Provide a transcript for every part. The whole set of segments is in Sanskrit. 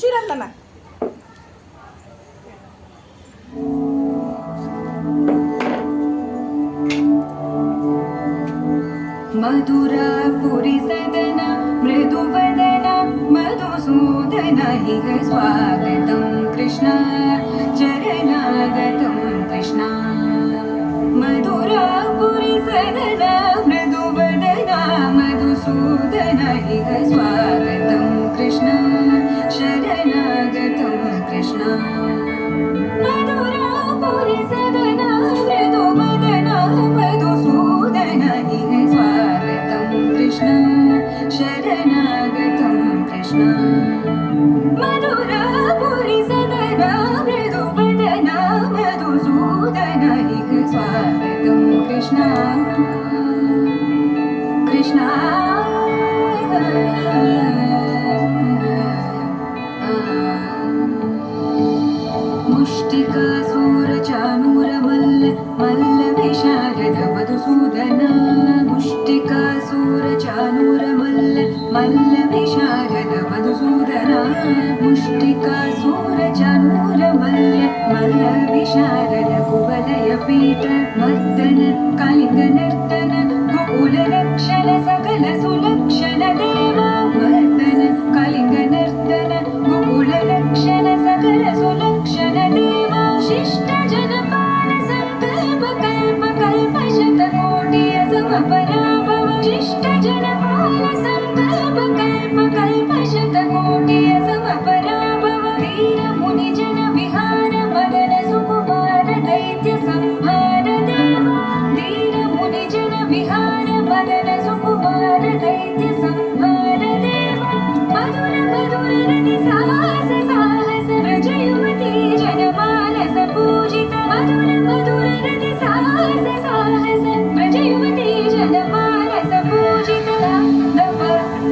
चिरंदना मधुरा पुरी सदना मृदुवदना मधुसूदन हिग स्वागतं कृष्ण चरणागतं कृष्ण मधुरा पुरी सदना मृदुवदना मधुसूदन हिग स्वागतं कृष्ण शरणागतं कृष्ण मधुरा पुरी सदना मृदुवदना मधुसूदन हिग स्वागतं कृष्ण शरणागतं कृष्ण मधुरा पुरी सदना मृदुवदना मधुसूदन हिग स्वागतं कृष्ण कृष्ण मुष्टिकासूरचाणूरमल्ल मल्लविशारद मधुसूदन मुष्टिकासूरचाणूरमल्ल मल्लविशारद मधुसूदन मुष्टिकासूरचाणूरमल्ल मल्लविशारद कुवलयपीठ मर्दन कालिङ्गनर्तन गोकुलरक्षण सकल सुलक्षण देवा मर्दन कालिङ्गनर्तन गोकुलरक्षण सकल सुलक्षण देवा शिष्ट जनपाल संकल्प कल्प कल्प शतकोटि समपराभव शिष्ट जनपाल संकल्प कल्प कल्प शतकोटि समपराभव वीर मुनि जन विहार मदन सुकुमार दैत्य संहार देवा वीर मुनि जन विहार मदन सुकुमार दैत्य संहार देवा मधुर मधुर रति साहस साहस व्रज युवती जनमानस पूजित मधुर मधुर रति साहस साहस व्रज युवती जनमानस पूजित दप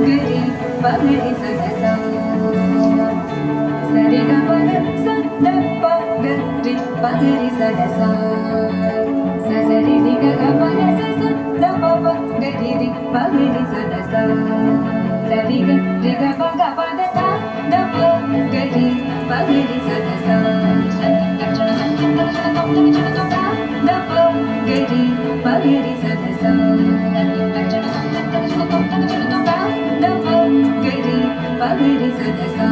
गरी पगरी सदसा सरि ग पग स दप गरी पगरी सदसा सरि रि ग ग पग स दप गरी रि पगरी सदसा सरि ग रि ग पग पद सा दप गरी पगरी सदसा दप गरी पगरी सदसा दप गरी पगरी सदसा